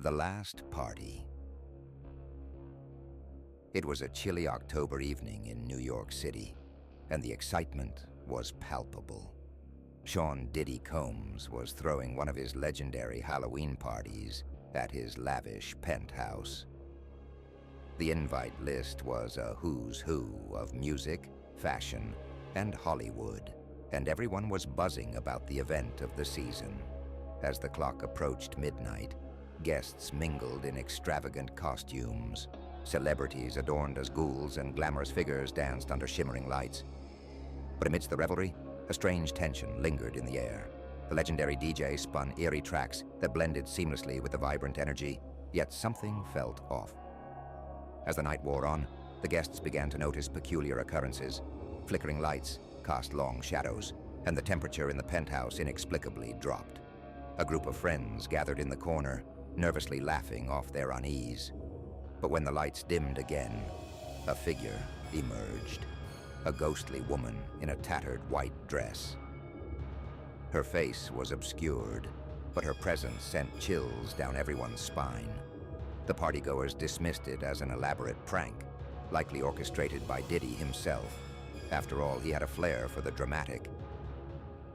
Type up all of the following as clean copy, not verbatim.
The Last Party. It was a chilly October evening in New York City, and the excitement was palpable. Sean Diddy Combs was throwing one of his legendary Halloween parties at his lavish penthouse. The invite list was a who's who of music, fashion, and Hollywood, and everyone was buzzing about the event of the season. As the clock approached midnight, guests mingled in extravagant costumes. Celebrities adorned as ghouls and glamorous figures danced under shimmering lights. But amidst the revelry, a strange tension lingered in the air. The legendary DJ spun eerie tracks that blended seamlessly with the vibrant energy, yet something felt off. As the night wore on, the guests began to notice peculiar occurrences. Flickering lights cast long shadows, and the temperature in the penthouse inexplicably dropped. A group of friends gathered in the corner, nervously laughing off their unease. But when the lights dimmed again, a figure emerged. A ghostly woman in a tattered white dress. Her face was obscured, but her presence sent chills down everyone's spine. The partygoers dismissed it as an elaborate prank, likely orchestrated by Diddy himself. After all, he had a flair for the dramatic.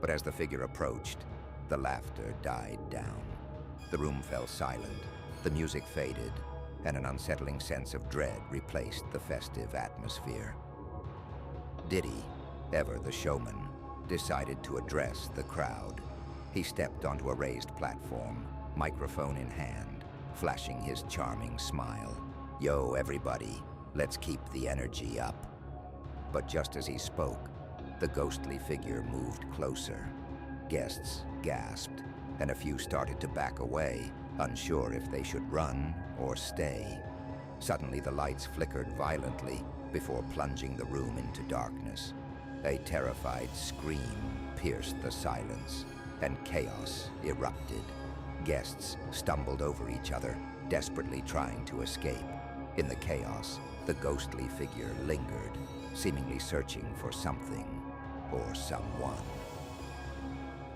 But as the figure approached, the laughter died down. The room fell silent, the music faded, and an unsettling sense of dread replaced the festive atmosphere. Diddy, ever the showman, decided to address the crowd. He stepped onto a raised platform, microphone in hand, flashing his charming smile. "Yo, everybody, let's keep the energy up." But just as he spoke, the ghostly figure moved closer. Guests gasped, and a few started to back away, unsure if they should run or stay. Suddenly, the lights flickered violently before plunging the room into darkness. A terrified scream pierced the silence, and chaos erupted. Guests stumbled over each other, desperately trying to escape. In the chaos, the ghostly figure lingered, seemingly searching for something or someone.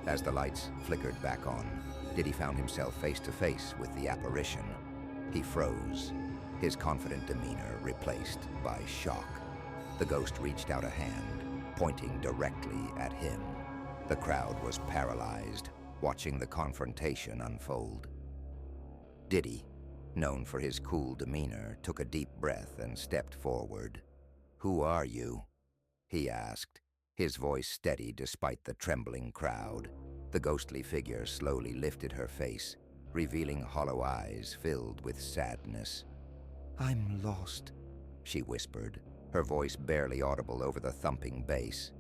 As the lights flickered back on, Diddy found himself face to face with the apparition. He froze, his confident demeanor replaced by shock. The ghost reached out a hand, pointing directly at him. The crowd was paralyzed, watching the confrontation unfold. Diddy, known for his cool demeanor, took a deep breath and stepped forward. "Who are you?" he asked, his voice steady despite the trembling crowd. The ghostly figure slowly lifted her face, revealing hollow eyes filled with sadness. "I'm lost," she whispered, her voice barely audible over the thumping bass.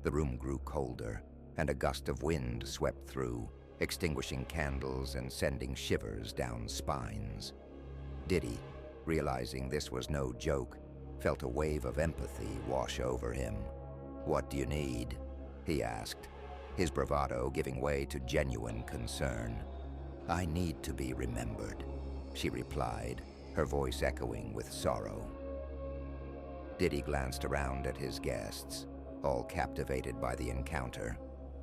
The room grew colder, and a gust of wind swept through, extinguishing candles and sending shivers down spines. Diddy, realizing this was no joke, felt a wave of empathy wash over him. "What do you need?" he asked, his bravado giving way to genuine concern. "I need to be remembered," she replied, her voice echoing with sorrow. Diddy glanced around at his guests, all captivated by the encounter.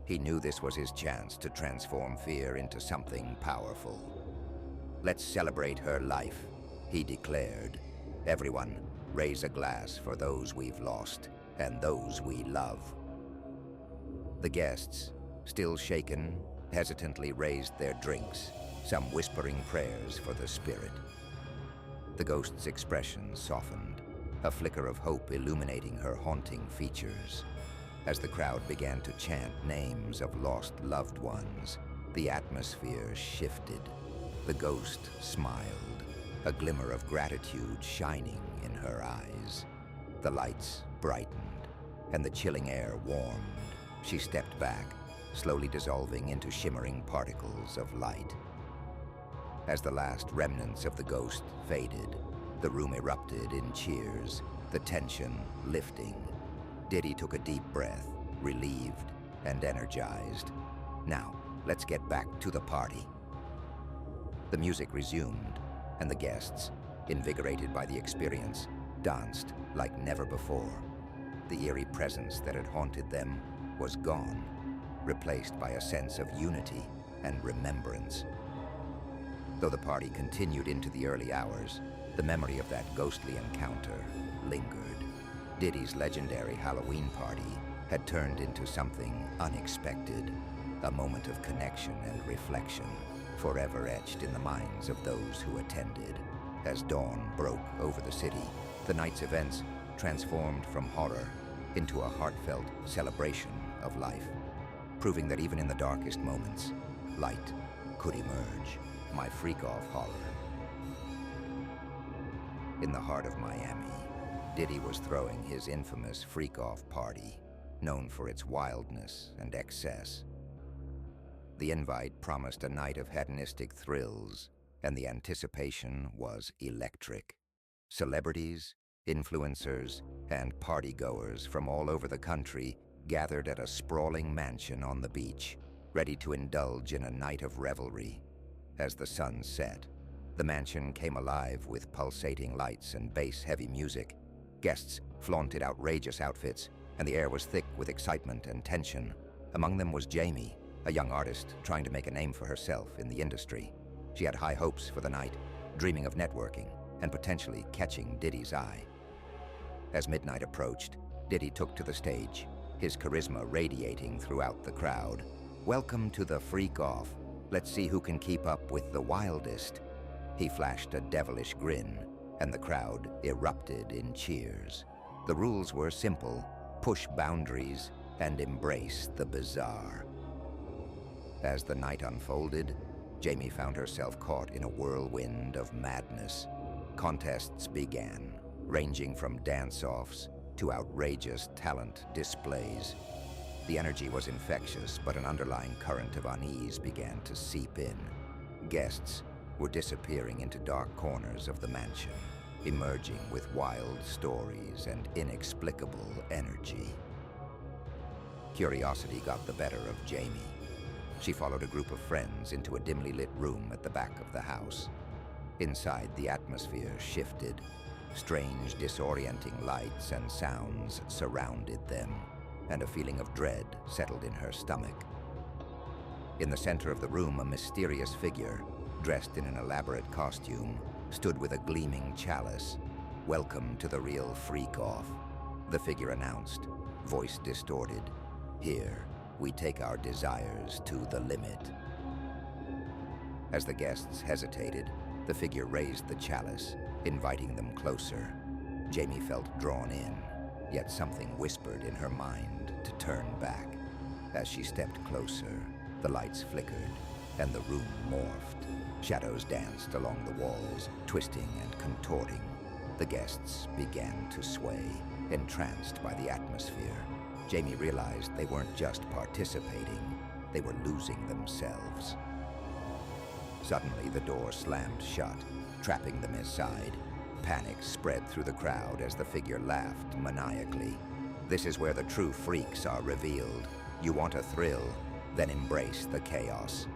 He knew this was his chance to transform fear into something powerful. "Let's celebrate her life," he declared. "Everyone, raise a glass for those we've lost and those we love." The guests, still shaken, hesitantly raised their drinks, some whispering prayers for the spirit. The ghost's expression softened, a flicker of hope illuminating her haunting features. As the crowd began to chant names of lost loved ones, the atmosphere shifted. The ghost smiled, a glimmer of gratitude shining in her eyes. The lights brightened, and the chilling air warmed. She stepped back, slowly dissolving into shimmering particles of light. As the last remnants of the ghost faded, the room erupted in cheers, the tension lifting. Diddy took a deep breath, relieved and energized. "Now, let's get back to the party." The music resumed, and the guests, invigorated by the experience, danced like never before. The eerie presence that had haunted them was gone, replaced by a sense of unity and remembrance. Though the party continued into the early hours, the memory of that ghostly encounter lingered. Diddy's legendary Halloween party had turned into something unexpected, a moment of connection and reflection, forever etched in the minds of those who attended. As dawn broke over the city, the night's events transformed from horror into a heartfelt celebration of life, proving that even in the darkest moments, light could emerge. My freak-off horror. In the heart of Miami, Diddy was throwing his infamous freak-off party, known for its wildness and excess. The invite promised a night of hedonistic thrills, and the anticipation was electric. Celebrities, influencers, and partygoers from all over the country gathered at a sprawling mansion on the beach, ready to indulge in a night of revelry. As the sun set, the mansion came alive with pulsating lights and bass-heavy music. Guests flaunted outrageous outfits, and the air was thick with excitement and tension. Among them was Jamie, a young artist trying to make a name for herself in the industry. She had high hopes for the night, dreaming of networking and potentially catching Diddy's eye. As midnight approached, Diddy took to the stage, his charisma radiating throughout the crowd. "Welcome to the freak-off. Let's see who can keep up with the wildest." He flashed a devilish grin, and the crowd erupted in cheers. The rules were simple: push boundaries and embrace the bizarre. As the night unfolded, Jamie found herself caught in a whirlwind of madness. Contests began, ranging from dance-offs to outrageous talent displays. The energy was infectious, but an underlying current of unease began to seep in. Guests were disappearing into dark corners of the mansion, emerging with wild stories and inexplicable energy. Curiosity got the better of Jamie. She followed a group of friends into a dimly lit room at the back of the house. Inside, the atmosphere shifted. Strange, disorienting lights and sounds surrounded them, and a feeling of dread settled in her stomach. In the center of the room, a mysterious figure, dressed in an elaborate costume, stood with a gleaming chalice. "Welcome to the real freak-off," the figure announced, voice distorted. "Here, we take our desires to the limit." As the guests hesitated, the figure raised the chalice, inviting them closer. Jamie felt drawn in, yet something whispered in her mind to turn back. As she stepped closer, the lights flickered, and the room morphed. Shadows danced along the walls, twisting and contorting. The guests began to sway, entranced by the atmosphere. Jamie realized they weren't just participating, they were losing themselves. Suddenly, the door slammed shut, trapping them inside. Panic spread through the crowd as the figure laughed maniacally. "This is where the true freaks are revealed. You want a thrill? Then embrace the chaos."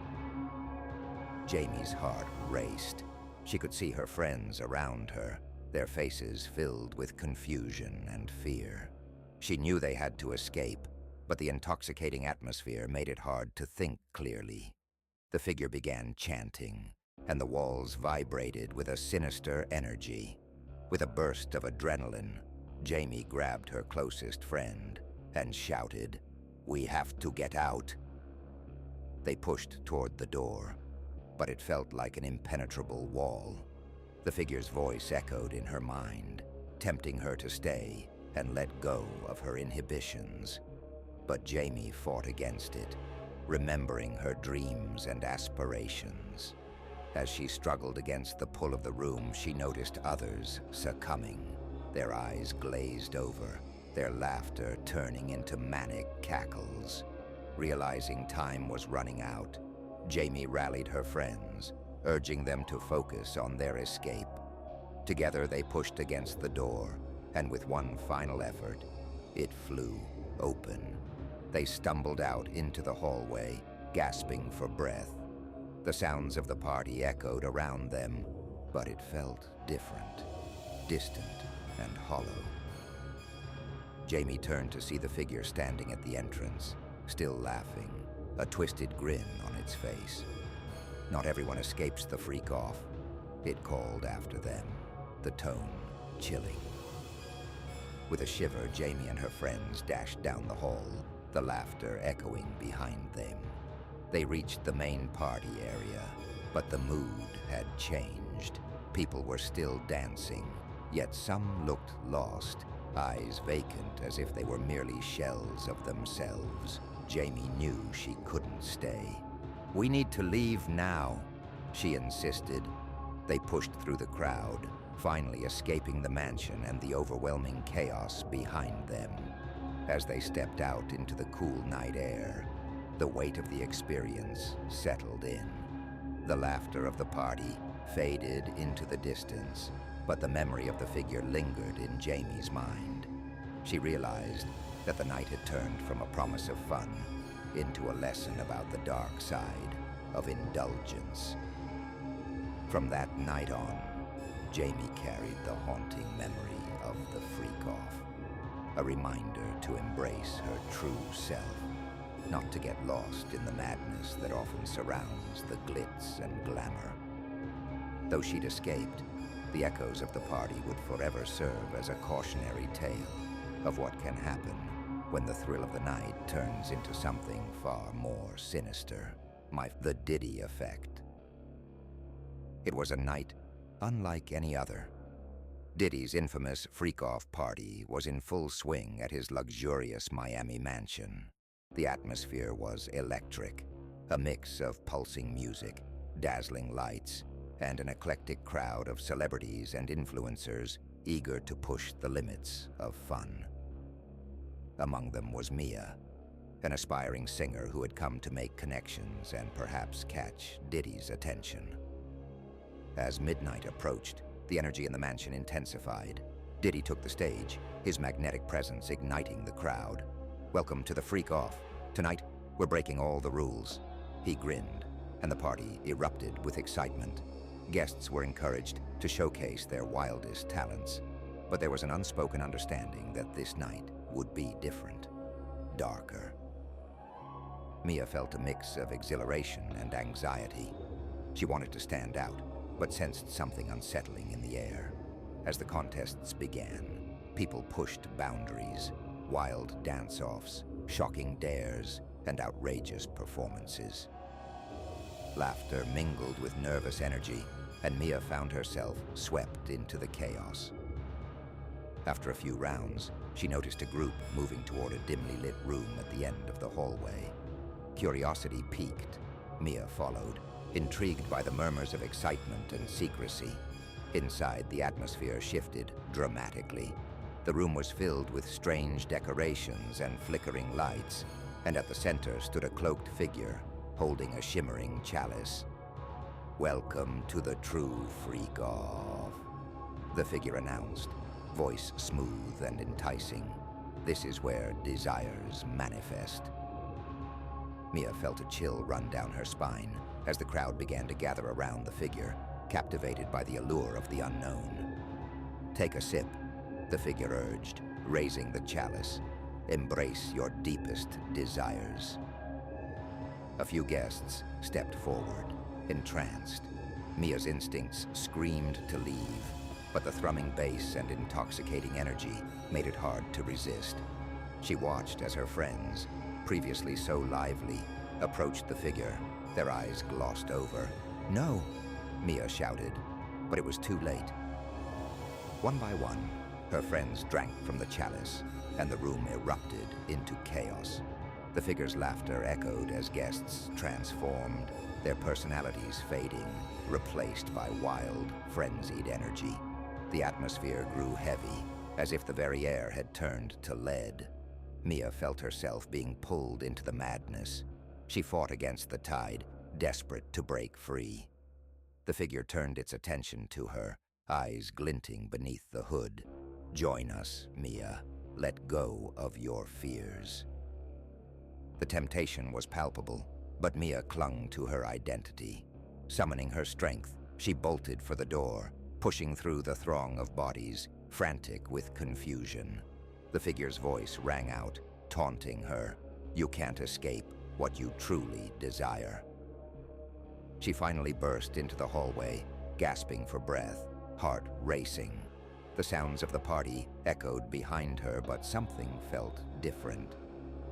Jamie's heart raced. She could see her friends around her, their faces filled with confusion and fear. She knew they had to escape, but the intoxicating atmosphere made it hard to think clearly. The figure began chanting, and the walls vibrated with a sinister energy. With a burst of adrenaline, Jamie grabbed her closest friend and shouted, "We have to get out." They pushed toward the door, but it felt like an impenetrable wall. The figure's voice echoed in her mind, tempting her to stay and let go of her inhibitions. But Jamie fought against it, remembering her dreams and aspirations. As she struggled against the pull of the room, she noticed others succumbing, their eyes glazed over, their laughter turning into manic cackles. Realizing time was running out, Jamie rallied her friends, urging them to focus on their escape. Together they pushed against the door, and with one final effort, it flew open. They stumbled out into the hallway, gasping for breath. The sounds of the party echoed around them, but it felt different, distant and hollow. Jamie turned to see the figure standing at the entrance, still laughing, a twisted grin on its face. Not everyone escapes the freak-off. It called after them, the tone chilling. With a shiver, Jamie and her friends dashed down the hall, the laughter echoing behind them. They reached the main party area, but the mood had changed. People were still dancing, yet some looked lost, eyes vacant as if they were merely shells of themselves. Jamie knew she couldn't stay. "We need to leave now," she insisted. They pushed through the crowd, finally escaping the mansion and the overwhelming chaos behind them. As they stepped out into the cool night air, the weight of the experience settled in. The laughter of the party faded into the distance, but the memory of the figure lingered in Jamie's mind. She realized that the night had turned from a promise of fun into a lesson about the dark side of indulgence. From that night on, Jamie carried the haunting memory of the freak-off, a reminder to embrace her true self, not to get lost in the madness that often surrounds the glitz and glamour. Though she'd escaped, the echoes of the party would forever serve as a cautionary tale of what can happen when the thrill of the night turns into something far more sinister. The Diddy effect. It was a night unlike any other. Diddy's infamous freak-off party was in full swing at his luxurious Miami mansion. The atmosphere was electric, a mix of pulsing music, dazzling lights, and an eclectic crowd of celebrities and influencers eager to push the limits of fun. Among them was Mia, an aspiring singer who had come to make connections and perhaps catch Diddy's attention. As midnight approached, the energy in the mansion intensified. Diddy took the stage, his magnetic presence igniting the crowd. "Welcome to the freak-off. Tonight, we're breaking all the rules." He grinned, and the party erupted with excitement. Guests were encouraged to showcase their wildest talents, but there was an unspoken understanding that this night would be different, darker. Mia felt a mix of exhilaration and anxiety. She wanted to stand out, but sensed something unsettling in the air. As the contests began, people pushed boundaries, wild dance-offs, shocking dares, and outrageous performances. Laughter mingled with nervous energy, and Mia found herself swept into the chaos. After a few rounds, she noticed a group moving toward a dimly lit room at the end of the hallway. Curiosity piqued. Mia followed, intrigued by the murmurs of excitement and secrecy. Inside, the atmosphere shifted dramatically. The room was filled with strange decorations and flickering lights, and at the center stood a cloaked figure holding a shimmering chalice. "Welcome to the true freak-off," the figure announced, voice smooth and enticing. "This is where desires manifest." Mia felt a chill run down her spine as the crowd began to gather around the figure, captivated by the allure of the unknown. "Take a sip," the figure urged, raising the chalice. "Embrace your deepest desires." A few guests stepped forward, entranced. Mia's instincts screamed to leave, but the thrumming bass and intoxicating energy made it hard to resist. She watched as her friends, previously so lively, approached the figure, their eyes glossed over. "No!" Mia shouted, but it was too late. One by one, her friends drank from the chalice, and the room erupted into chaos. The figure's laughter echoed as guests transformed, their personalities fading, replaced by wild, frenzied energy. The atmosphere grew heavy, as if the very air had turned to lead. Mia felt herself being pulled into the madness. She fought against the tide, desperate to break free. The figure turned its attention to her, eyes glinting beneath the hood. "Join us, Mia. Let go of your fears." The temptation was palpable, but Mia clung to her identity. Summoning her strength, she bolted for the door, pushing through the throng of bodies, frantic with confusion. The figure's voice rang out, taunting her. "You can't escape what you truly desire." She finally burst into the hallway, gasping for breath, heart racing. The sounds of the party echoed behind her, but something felt different.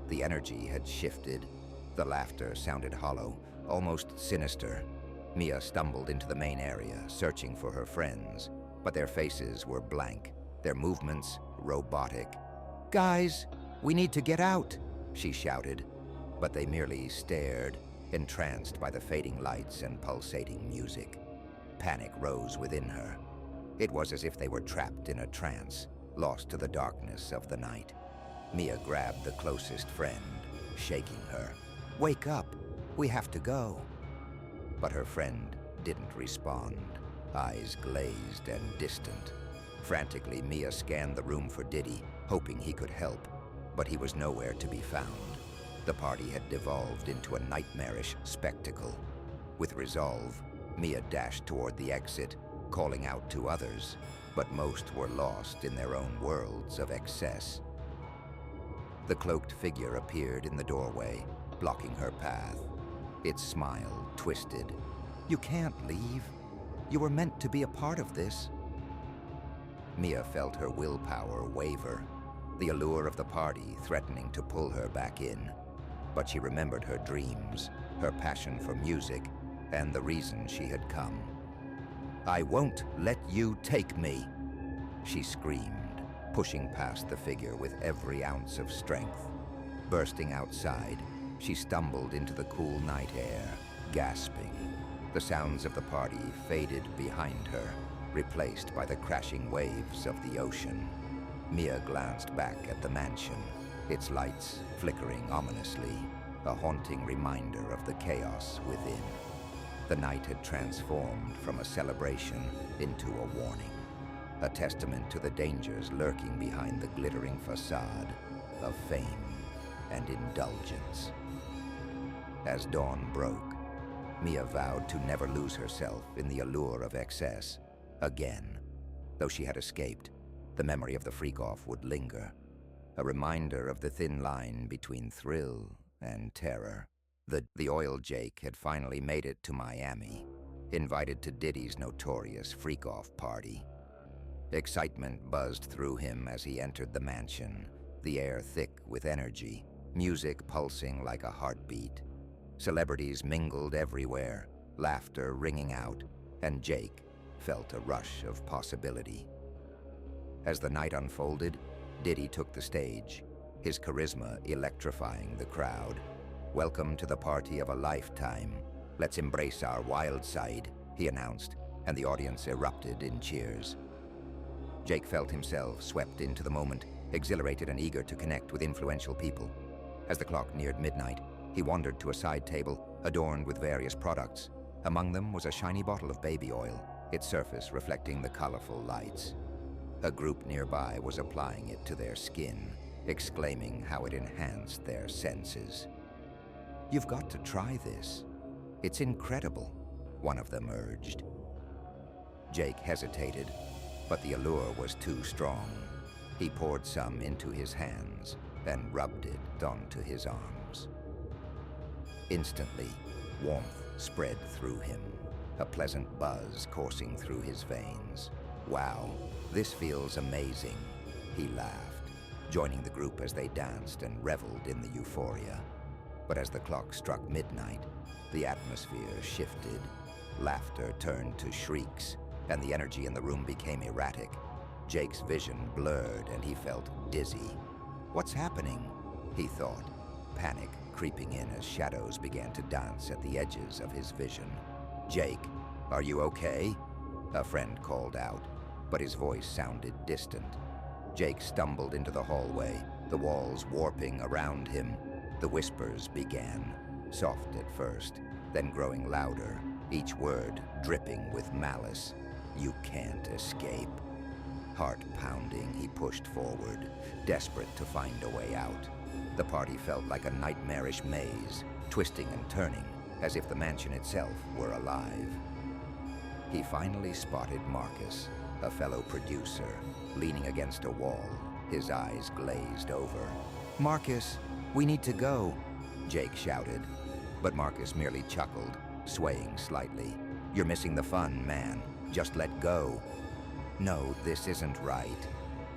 The energy had shifted. The laughter sounded hollow, almost sinister. Mia stumbled into the main area, searching for her friends, but their faces were blank, their movements robotic. "Guys, we need to get out," she shouted, but they merely stared, entranced by the fading lights and pulsating music. Panic rose within her. It was as if they were trapped in a trance, lost to the darkness of the night. Mia grabbed the closest friend, shaking her. "Wake up! We have to go." But her friend didn't respond, eyes glazed and distant. Frantically, Mia scanned the room for Diddy, hoping he could help, but he was nowhere to be found. The party had devolved into a nightmarish spectacle. With resolve, Mia dashed toward the exit, calling out to others, but most were lost in their own worlds of excess. The cloaked figure appeared in the doorway, blocking her path. Its smile twisted. "You can't leave. You were meant to be a part of this." Mia felt her willpower waver, the allure of the party threatening to pull her back in. But she remembered her dreams, her passion for music, and the reason she had come. "I won't let you take me," she screamed, pushing past the figure with every ounce of strength. Bursting outside, she stumbled into the cool night air, gasping. The sounds of the party faded behind her, replaced by the crashing waves of the ocean. Mia glanced back at the mansion, its lights flickering ominously, a haunting reminder of the chaos within. The night had transformed from a celebration into a warning, a testament to the dangers lurking behind the glittering facade of fame and indulgence. As dawn broke, Mia vowed to never lose herself in the allure of excess again. Though she had escaped, the memory of the freak-off would linger, a reminder of the thin line between thrill and terror. The oil Jake had finally made it to Miami, invited to Diddy's notorious freak-off party. Excitement buzzed through him as he entered the mansion, the air thick with energy, music pulsing like a heartbeat. Celebrities mingled everywhere, laughter ringing out, and Jake felt a rush of possibility. As the night unfolded, Diddy took the stage, his charisma electrifying the crowd. "Welcome to the party of a lifetime. Let's embrace our wild side," he announced, and the audience erupted in cheers. Jake felt himself swept into the moment, exhilarated and eager to connect with influential people. As the clock neared midnight, he wandered to a side table adorned with various products. Among them was a shiny bottle of baby oil, its surface reflecting the colorful lights. A group nearby was applying it to their skin, exclaiming how it enhanced their senses. "You've got to try this. It's incredible," one of them urged. Jake hesitated, but the allure was too strong. He poured some into his hands and rubbed it onto his arms. Instantly, warmth spread through him, a pleasant buzz coursing through his veins. "Wow, this feels amazing," he laughed, joining the group as they danced and reveled in the euphoria. But as the clock struck midnight, the atmosphere shifted. Laughter turned to shrieks, and the energy in the room became erratic. Jake's vision blurred and he felt dizzy. "What's happening?" he thought, panic creeping in as shadows began to dance at the edges of his vision. "Jake, are you okay?" a friend called out, but his voice sounded distant. Jake stumbled into the hallway, the walls warping around him. The whispers began, soft at first, then growing louder, each word dripping with malice. "You can't escape." Heart pounding, he pushed forward, desperate to find a way out. The party felt like a nightmarish maze, twisting and turning, as if the mansion itself were alive. He finally spotted Marcus, a fellow producer, leaning against a wall, his eyes glazed over. "Marcus, we need to go," Jake shouted, but Marcus merely chuckled, swaying slightly. "You're missing the fun, man. Just let go." "No, this isn't right,"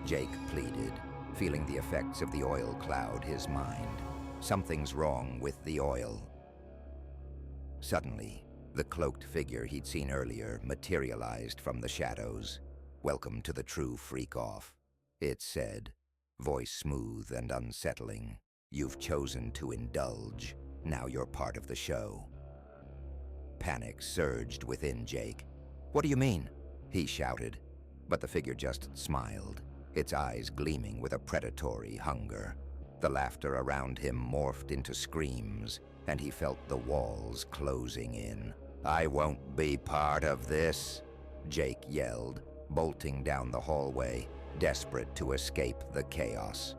Jake pleaded, feeling the effects of the oil cloud his mind. Something's wrong with the oil. Suddenly, the cloaked figure he'd seen earlier materialized from the shadows. "Welcome to the true freak-off," it said, voice smooth and unsettling. "You've chosen to indulge. Now you're part of the show." Panic surged within Jake. "What do you mean?" he shouted, but the figure just smiled, its eyes gleaming with a predatory hunger. The laughter around him morphed into screams, and he felt the walls closing in. "I won't be part of this," Jake yelled, bolting down the hallway, desperate to escape the chaos.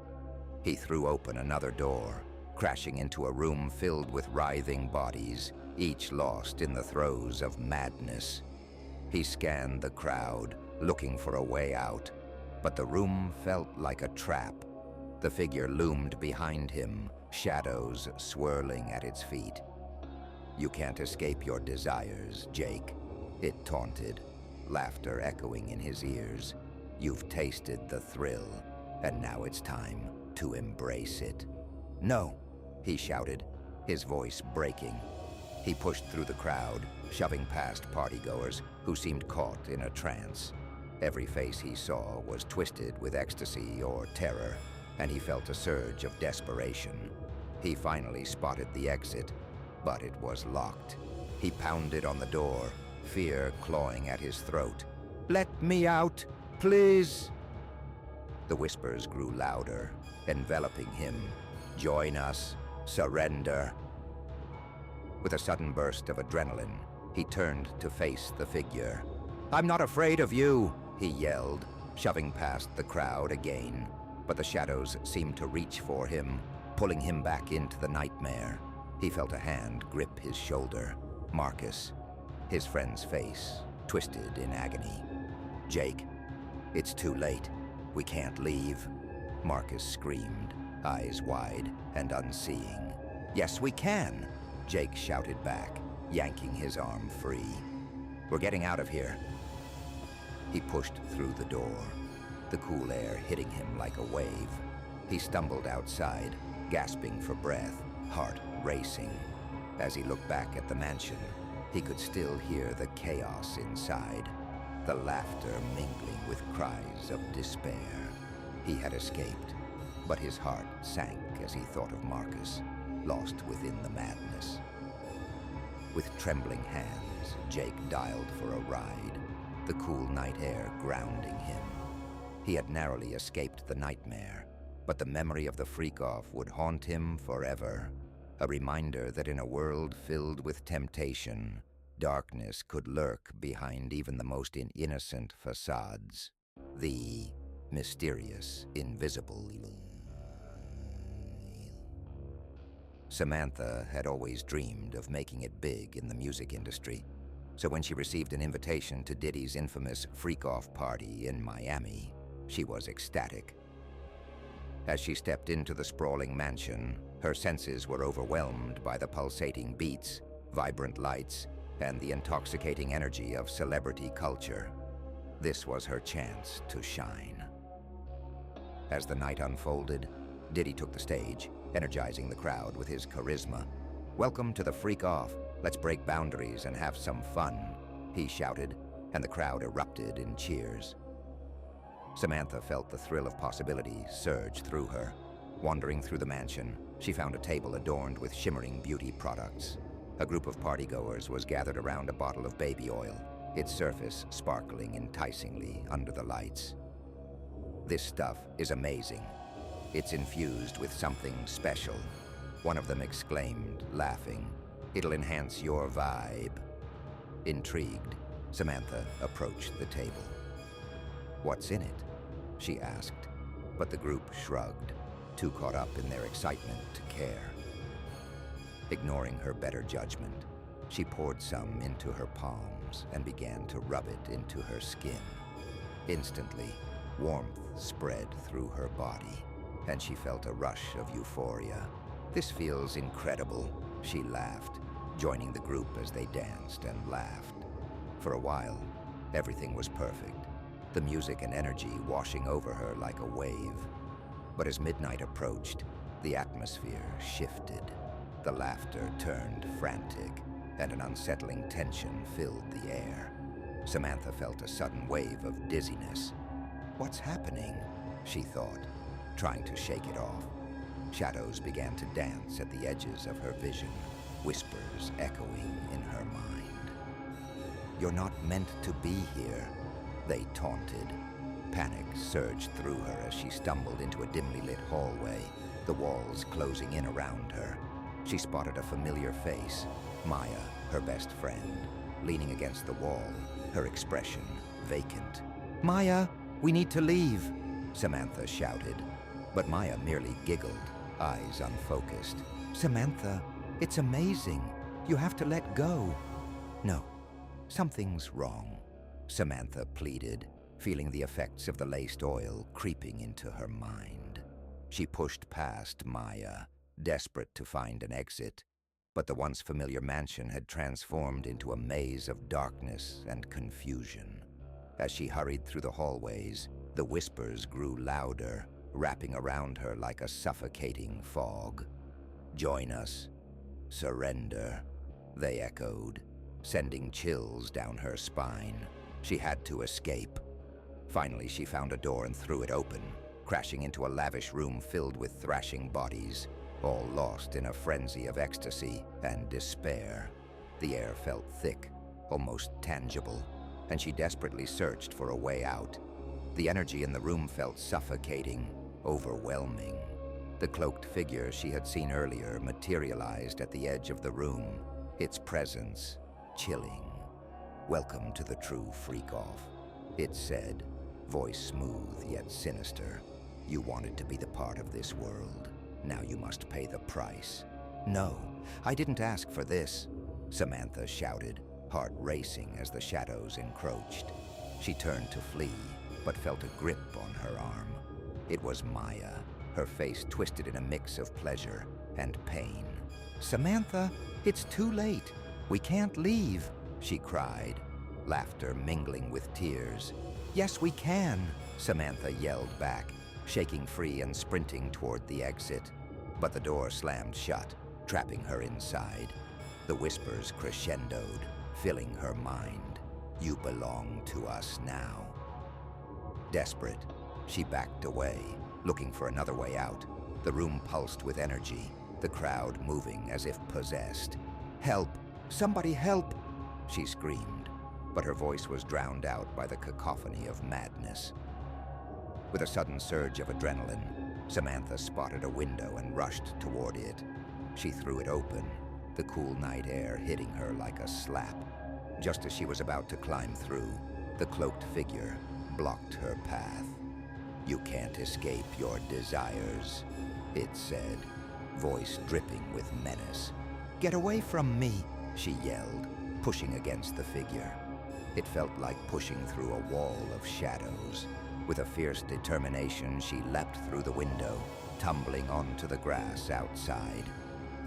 He threw open another door, crashing into a room filled with writhing bodies, each lost in the throes of madness. He scanned the crowd, looking for a way out, but the room felt like a trap. The figure loomed behind him, shadows swirling at its feet. "You can't escape your desires, Jake," it taunted, laughter echoing in his ears. "You've tasted the thrill, and now it's time to embrace it." "No," he shouted, his voice breaking. He pushed through the crowd, shoving past partygoers who seemed caught in a trance. Every face he saw was twisted with ecstasy or terror, and he felt a surge of desperation. He finally spotted the exit, but it was locked. He pounded on the door, fear clawing at his throat. "Let me out, please!" The whispers grew louder, enveloping him. "Join us. Surrender." With a sudden burst of adrenaline, he turned to face the figure. "I'm not afraid of you," he yelled, shoving past the crowd again. But the shadows seemed to reach for him, pulling him back into the nightmare. He felt a hand grip his shoulder. Marcus, his friend's face, twisted in agony. "Jake, it's too late. We can't leave," Marcus screamed, eyes wide and unseeing. "Yes, we can," Jake shouted back, yanking his arm free. "We're getting out of here." He pushed through the door, the cool air hitting him like a wave. He stumbled outside, gasping for breath, heart racing. As he looked back at the mansion, he could still hear the chaos inside, the laughter mingling with cries of despair. He had escaped, but his heart sank as he thought of Marcus, lost within the madness. With trembling hands, Jake dialed for a ride, the cool night air grounding him. He had narrowly escaped the nightmare, but the memory of the freak-off would haunt him forever, a reminder that in a world filled with temptation, darkness could lurk behind even the most innocent facades. The mysterious, invisible. Samantha had always dreamed of making it big in the music industry, so when she received an invitation to Diddy's infamous freak-off party in Miami, she was ecstatic. As she stepped into the sprawling mansion, her senses were overwhelmed by the pulsating beats, vibrant lights, and the intoxicating energy of celebrity culture. This was her chance to shine. As the night unfolded, Diddy took the stage, energizing the crowd with his charisma. "Welcome to the freak-off. Let's break boundaries and have some fun," he shouted, and the crowd erupted in cheers. Samantha felt the thrill of possibility surge through her. Wandering through the mansion, she found a table adorned with shimmering beauty products. A group of partygoers was gathered around a bottle of baby oil, its surface sparkling enticingly under the lights. "This stuff is amazing. It's infused with something special," one of them exclaimed, laughing. "It'll enhance your vibe." Intrigued, Samantha approached the table. "What's in it?" she asked, but the group shrugged, too caught up in their excitement to care. Ignoring her better judgment, she poured some into her palms and began to rub it into her skin. Instantly, warmth spread through her body, and she felt a rush of euphoria. "This feels incredible," she laughed, joining the group as they danced and laughed. For a while, everything was perfect, the music and energy washing over her like a wave. But as midnight approached, the atmosphere shifted. The laughter turned frantic, and an unsettling tension filled the air. Samantha felt a sudden wave of dizziness. "What's happening?" she thought, trying to shake it off. Shadows began to dance at the edges of her vision, whispers echoing in her mind. "You're not meant to be here," they taunted. Panic surged through her as she stumbled into a dimly lit hallway, the walls closing in around her. She spotted a familiar face, Maya, her best friend, leaning against the wall, her expression vacant. "Maya, we need to leave," Samantha shouted. But Maya merely giggled, eyes unfocused. "Samantha, it's amazing. You have to let go." "No, something's wrong," Samantha pleaded, feeling the effects of the laced oil creeping into her mind. She pushed past Maya, desperate to find an exit, but the once familiar mansion had transformed into a maze of darkness and confusion. As she hurried through the hallways, the whispers grew louder, wrapping around her like a suffocating fog. "Join us. Surrender," they echoed, sending chills down her spine. She had to escape. Finally, she found a door and threw it open, crashing into a lavish room filled with thrashing bodies, all lost in a frenzy of ecstasy and despair. The air felt thick, almost tangible, and she desperately searched for a way out. The energy in the room felt suffocating, overwhelming. The cloaked figure she had seen earlier materialized at the edge of the room, its presence chilling. "Welcome to the true freak-off," it said, voice smooth yet sinister. "You wanted to be the part of this world. Now you must pay the price." "No, I didn't ask for this," Samantha shouted, heart racing as the shadows encroached. She turned to flee, but felt a grip on her arm. It was Maya, her face twisted in a mix of pleasure and pain. "Samantha, it's too late. We can't leave," she cried, laughter mingling with tears. "Yes, we can," Samantha yelled back, shaking free and sprinting toward the exit. But the door slammed shut, trapping her inside. The whispers crescendoed, filling her mind. "You belong to us now." Desperate, she backed away, looking for another way out. The room pulsed with energy, the crowd moving as if possessed. "Help! Somebody help!" she screamed, but her voice was drowned out by the cacophony of madness. With a sudden surge of adrenaline, Samantha spotted a window and rushed toward it. She threw it open, the cool night air hitting her like a slap. Just as she was about to climb through, the cloaked figure blocked her path. "You can't escape your desires," it said, voice dripping with menace. "Get away from me," she yelled, pushing against the figure. It felt like pushing through a wall of shadows. With a fierce determination, she leapt through the window, tumbling onto the grass outside.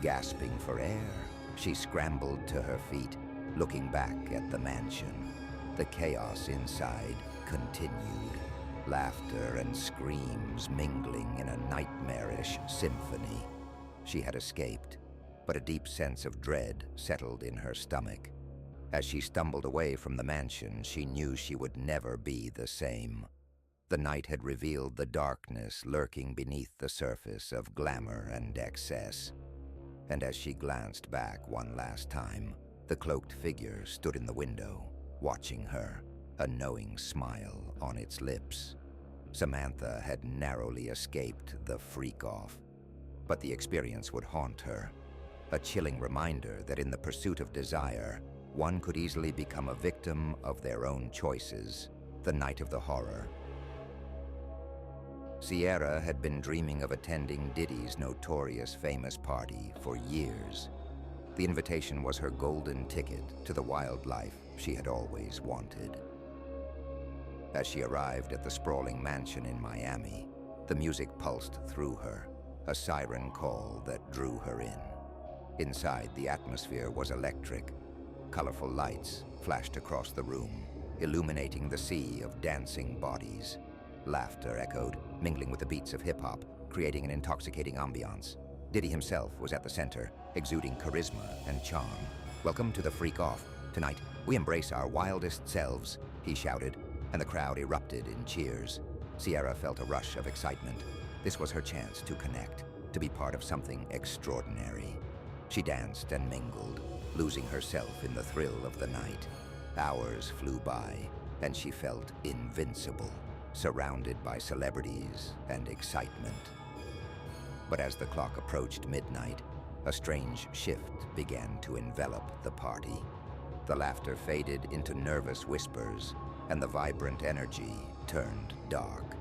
Gasping for air, she scrambled to her feet, looking back at the mansion. The chaos inside continued, laughter and screams mingling in a nightmarish symphony. She had escaped, but a deep sense of dread settled in her stomach. As she stumbled away from the mansion, she knew she would never be the same. The night had revealed the darkness lurking beneath the surface of glamour and excess. And as she glanced back one last time, the cloaked figure stood in the window, watching her, a knowing smile on its lips. Samantha had narrowly escaped the freak-off, but the experience would haunt her, a chilling reminder that in the pursuit of desire, one could easily become a victim of their own choices. The night of the horror. Sierra had been dreaming of attending Diddy's notorious famous party for years. The invitation was her golden ticket to the wildlife she had always wanted. As she arrived at the sprawling mansion in Miami, the music pulsed through her, a siren call that drew her in. Inside, the atmosphere was electric. Colorful lights flashed across the room, illuminating the sea of dancing bodies. Laughter echoed, mingling with the beats of hip-hop, creating an intoxicating ambiance. Diddy himself was at the center, exuding charisma and charm. "Welcome to the Freak Off. Tonight, we embrace our wildest selves," he shouted, and the crowd erupted in cheers. Sierra felt a rush of excitement. This was her chance to connect, to be part of something extraordinary. She danced and mingled, losing herself in the thrill of the night. Hours flew by, and she felt invincible, surrounded by celebrities and excitement. But as the clock approached midnight, a strange shift began to envelop the party. The laughter faded into nervous whispers, and the vibrant energy turned dark.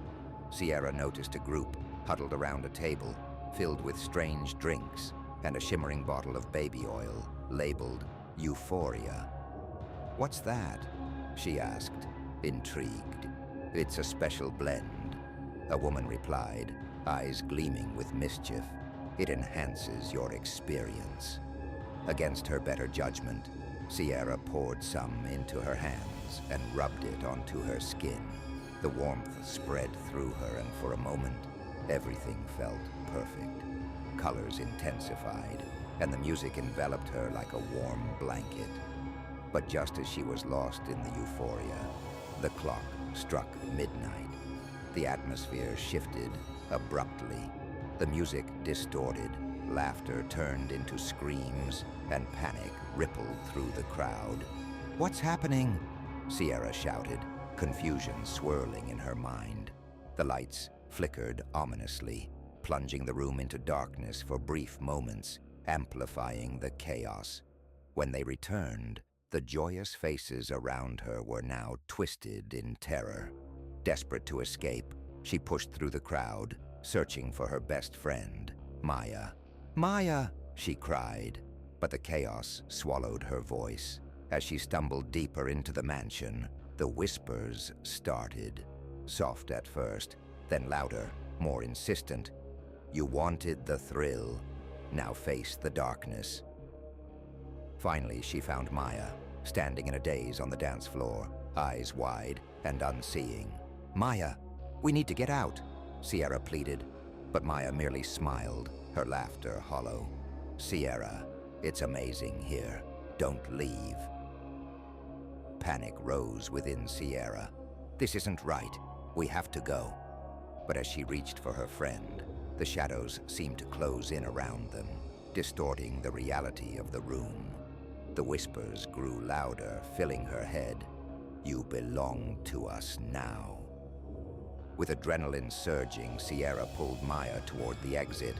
Sierra noticed a group huddled around a table filled with strange drinks and a shimmering bottle of baby oil labeled Euphoria. "What's that?" she asked, intrigued. "It's a special blend," a woman replied, eyes gleaming with mischief. "It enhances your experience." Against her better judgment, Sierra poured some into her hands and rubbed it onto her skin. The warmth spread through her, and for a moment, everything felt perfect. Colors intensified, and the music enveloped her like a warm blanket. But just as she was lost in the euphoria, the clock struck midnight. The atmosphere shifted abruptly. The music distorted, laughter turned into screams, and panic rippled through the crowd. "What's happening?" Sierra shouted, confusion swirling in her mind. The lights flickered ominously, plunging the room into darkness for brief moments, amplifying the chaos. When they returned, the joyous faces around her were now twisted in terror. Desperate to escape, she pushed through the crowd, searching for her best friend, Maya. "Maya!" she cried, but the chaos swallowed her voice. As she stumbled deeper into the mansion, the whispers started. Soft at first, then louder, more insistent. "You wanted the thrill. Now face the darkness." Finally, she found Maya, standing in a daze on the dance floor, eyes wide and unseeing. "Maya, we need to get out," Sierra pleaded, but Maya merely smiled, her laughter hollow. "Sierra, it's amazing here. Don't leave." Panic rose within Sierra. "This isn't right. We have to go." But as she reached for her friend, the shadows seemed to close in around them, distorting the reality of the room. The whispers grew louder, filling her head. "You belong to us now." With adrenaline surging, Sierra pulled Maya toward the exit,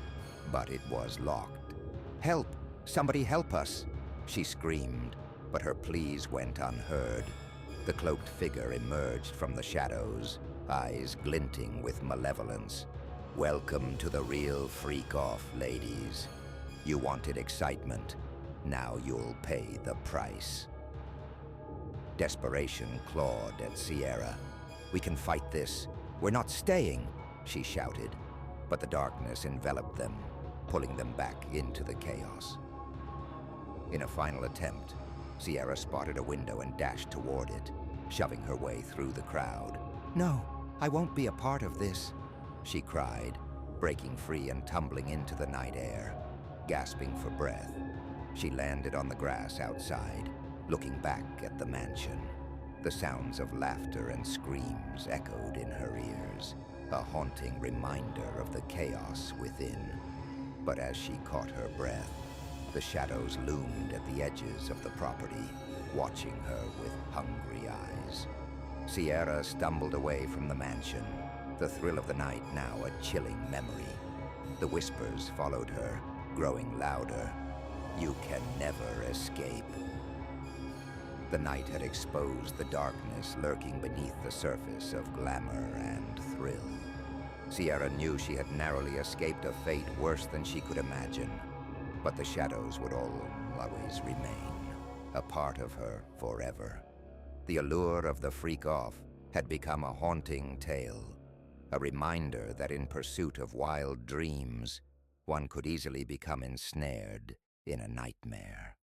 but it was locked. "Help! Somebody help us!" she screamed, but her pleas went unheard. The cloaked figure emerged from the shadows, eyes glinting with malevolence. "Welcome to the real freak-off, ladies. You wanted excitement. Now you'll pay the price." Desperation clawed at Sierra. "We can fight this. We're not staying," she shouted, but the darkness enveloped them, pulling them back into the chaos. In a final attempt, Sierra spotted a window and dashed toward it, shoving her way through the crowd. "No, I won't be a part of this," she cried, breaking free and tumbling into the night air. Gasping for breath, she landed on the grass outside, looking back at the mansion. The sounds of laughter and screams echoed in her ears, a haunting reminder of the chaos within. But as she caught her breath, the shadows loomed at the edges of the property, watching her with hungry eyes. Sierra stumbled away from the mansion, the thrill of the night now a chilling memory. The whispers followed her, growing louder. "You can never escape." The night had exposed the darkness lurking beneath the surface of glamour and thrill. Sierra knew she had narrowly escaped a fate worse than she could imagine, but the shadows would always remain, a part of her forever. The allure of the freak-off had become a haunting tale, a reminder that in pursuit of wild dreams, one could easily become ensnared in a nightmare.